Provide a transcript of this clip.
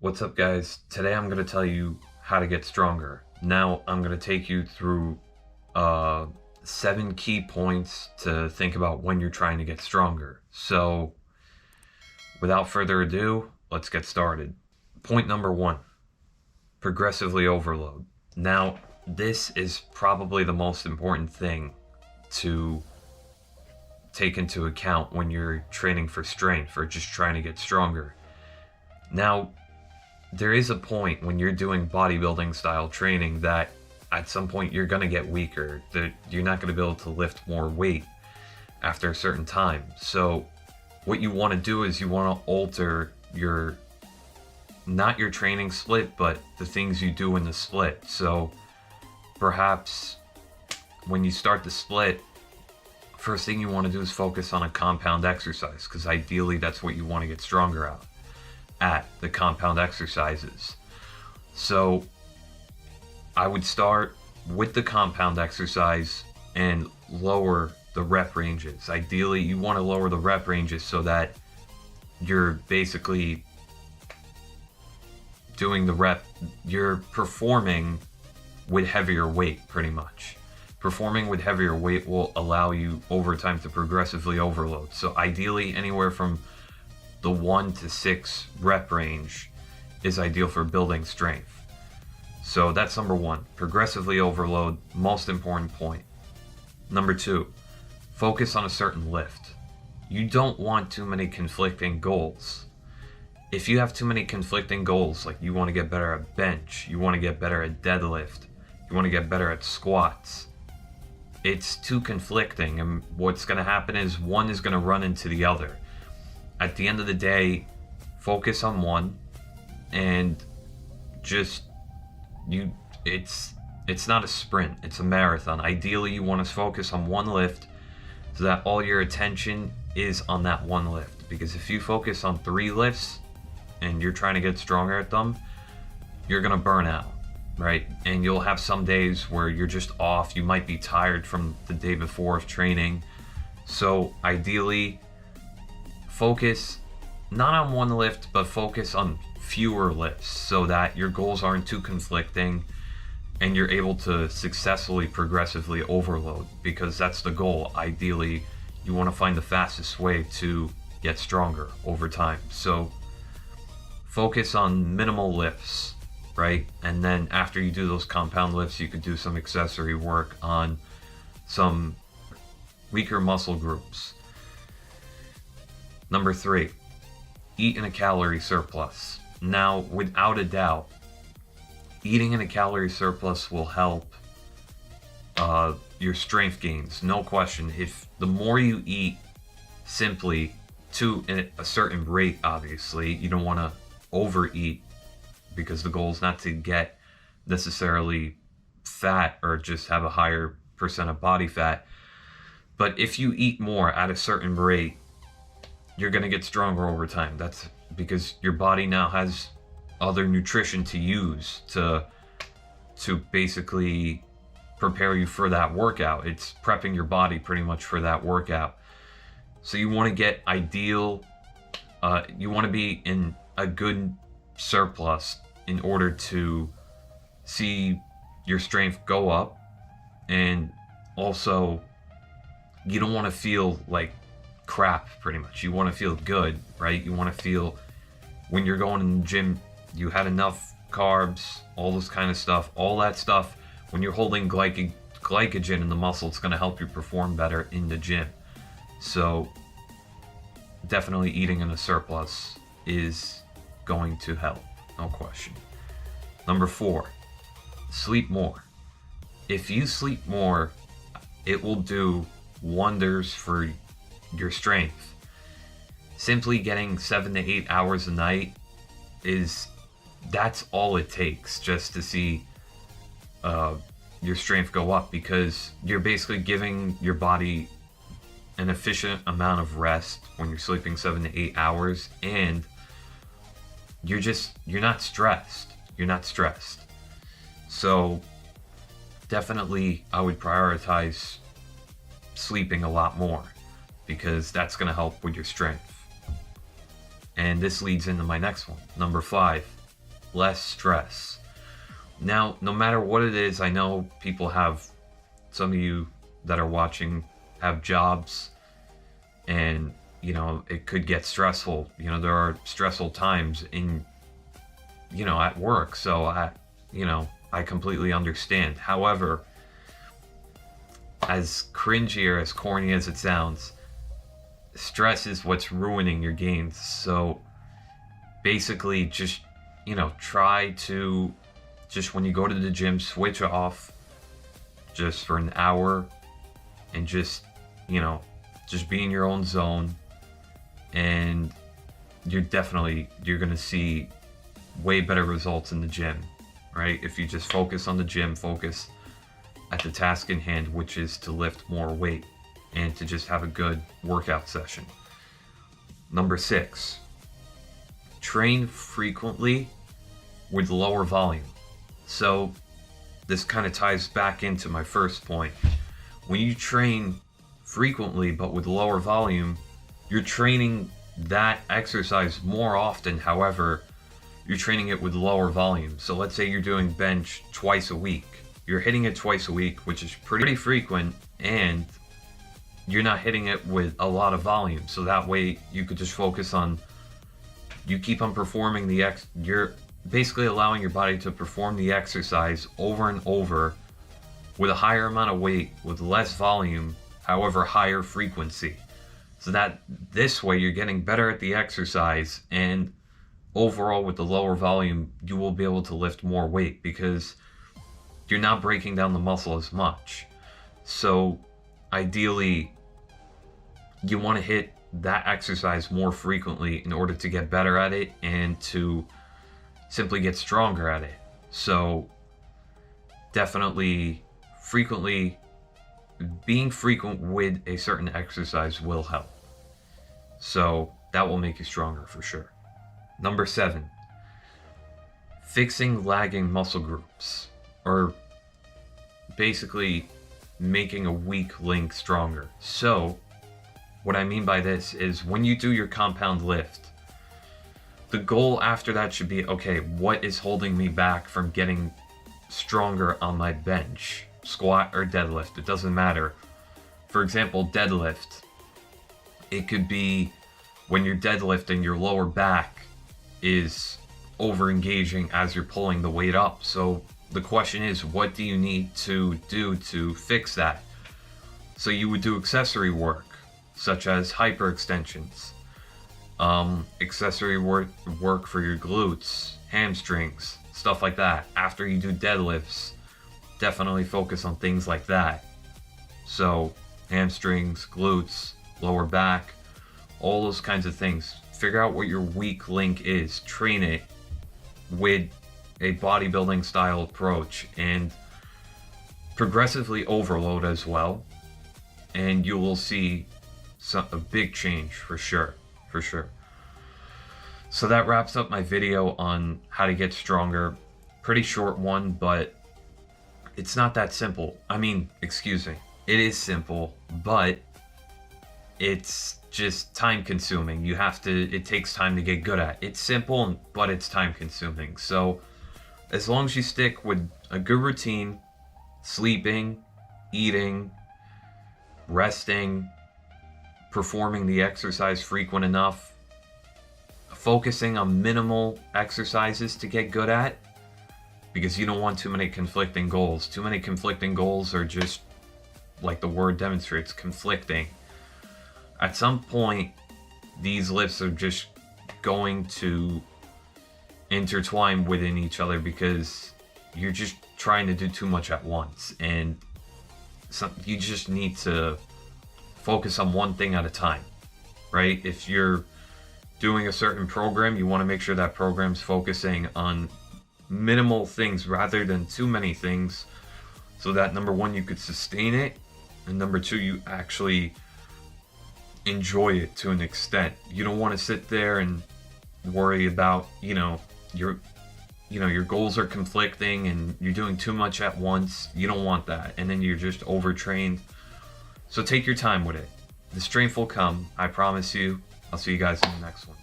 What's up, guys? Today I'm going to tell you how to get stronger. Now I'm going to take you through 7 key points to think about when you're trying to get stronger. So without further ado, let's get started. Point number 1, progressively overload. Now this is probably the most important thing to take into account when you're training for strength or just trying to get stronger. Now, there is a point when you're doing bodybuilding style training that at some point you're going to get weaker, that you're not going to be able to lift more weight after a certain time. So what you want to do is you want to alter not your training split, but the things you do in the split. So perhaps when you start the split, first thing you want to do is focus on a compound exercise, because ideally that's what you want to get stronger at the compound exercises. So I would start with the compound exercise and lower the rep ranges. Ideally you want to lower the rep ranges so that you're basically doing you're performing with heavier weight pretty much. Performing with heavier weight will allow you over time to progressively overload. So ideally anywhere from the 1 to 6 rep range is ideal for building strength. So that's number 1, progressively overload, most important point. Number 2, focus on a certain lift. You don't want too many conflicting goals. If you have too many conflicting goals, like you want to get better at bench, you want to get better at deadlift, you want to get better at squats, it's too conflicting, and what's going to happen is one is going to run into the other. At the end of the day, focus on one, and it's not a sprint, it's a marathon. Ideally you want to focus on one lift so that all your attention is on that one lift, because if you focus on 3 lifts and you're trying to get stronger at them, you're going to burn out, right? And you'll have some days where you're just off. You might be tired from the day before of training. So ideally, focus not on one lift, but focus on fewer lifts so that your goals aren't too conflicting and you're able to successfully progressively overload, because that's the goal. Ideally, you want to find the fastest way to get stronger over time. So focus on minimal lifts, right? And then after you do those compound lifts, you could do some accessory work on some weaker muscle groups. Number 3, eat in a calorie surplus. Now, without a doubt, eating in a calorie surplus will help your strength gains, no question. If the more you eat simply to a certain rate, obviously, you don't want to overeat, because the goal is not to get necessarily fat or just have a higher percent of body fat. But if you eat more at a certain rate, you're going to get stronger over time. That's because your body now has other nutrition to use to basically prepare you for that workout. It's prepping your body pretty much for that workout. So you want to get ideal, you want to be in a good surplus in order to see your strength go up. And also, you don't want to feel like crap pretty much. You want to feel good, right? You want to feel when you're going in the gym, you had enough carbs, all this kind of stuff, all that stuff. When you're holding glycogen in the muscle, it's going to help you perform better in the gym. So definitely eating in a surplus is going to help, no question. Number 4, sleep more. If you sleep more, it will do wonders for your strength. Simply getting 7 to 8 hours a night that's all it takes just to see your strength go up, because you're basically giving your body an efficient amount of rest when you're sleeping 7 to 8 hours, and you're not stressed. So definitely I would prioritize sleeping a lot more, because that's going to help with your strength. And this leads into my next one. Number 5, less stress. Now, no matter what it is, I know people have, some of you that are watching have jobs, and it could get stressful. There are stressful times in at work, so I completely understand. However, as cringy or as corny as it sounds, stress is what's ruining your gains. So basically, just try to, just when you go to the gym, switch off just for an hour and just be in your own zone, and you're gonna see way better results in the gym, right? If you just focus on the gym, focus at the task in hand, which is to lift more weight and to just have a good workout session. Number 6, train frequently with lower volume. So this kind of ties back into my first point. When you train frequently but with lower volume, you're training that exercise more often. However, you're training it with lower volume. So let's say you're doing bench twice a week. You're hitting it twice a week, which is pretty frequent, and you're not hitting it with a lot of volume. So that way you could just focus on, you keep on performing you're basically allowing your body to perform the exercise over and over with a higher amount of weight, with less volume, however higher frequency. So that this way you're getting better at the exercise, and overall with the lower volume you will be able to lift more weight because you're not breaking down the muscle as much. So ideally you want to hit that exercise more frequently in order to get better at it and to simply get stronger at it. So definitely being frequent with a certain exercise will help. So that will make you stronger for sure. Number 7, fixing lagging muscle groups, or basically making a weak link stronger. So what I mean by this is, when you do your compound lift, the goal after that should be, okay, what is holding me back from getting stronger on my bench, squat, or deadlift? It doesn't matter. For example, deadlift. It could be when you're deadlifting, your lower back is over engaging as you're pulling the weight up. So the question is, what do you need to do to fix that? So you would do accessory work, such as hyperextensions, accessory work for your glutes, hamstrings, stuff like that. After you do deadlifts, definitely focus on things like that. So hamstrings, glutes, lower back, all those kinds of things. Figure out what your weak link is, train it with a bodybuilding style approach, and progressively overload as well, and you will see a big change for sure. So that wraps up my video on how to get stronger. Pretty short one, but it's not that simple. I mean, excuse me, it is simple, but it's just time consuming. It takes time to get good at. It's simple, but it's time consuming. So as long as you stick with a good routine, sleeping, eating, resting, performing the exercise frequent enough, focusing on minimal exercises to get good at, because you don't want too many conflicting goals. Too many conflicting goals are just, like the word demonstrates, conflicting. At some point, these lifts are just going to intertwine within each other because you're just trying to do too much at once, and you just need to focus on one thing at a time, right? If you're doing a certain program, you want to make sure that program's focusing on minimal things rather than too many things, so that number one, you could sustain it, and number two, you actually enjoy it to an extent. You don't want to sit there and worry about, your goals are conflicting and you're doing too much at once. You don't want that, and then you're just overtrained. So take your time with it. The strength will come, I promise you. I'll see you guys in the next one.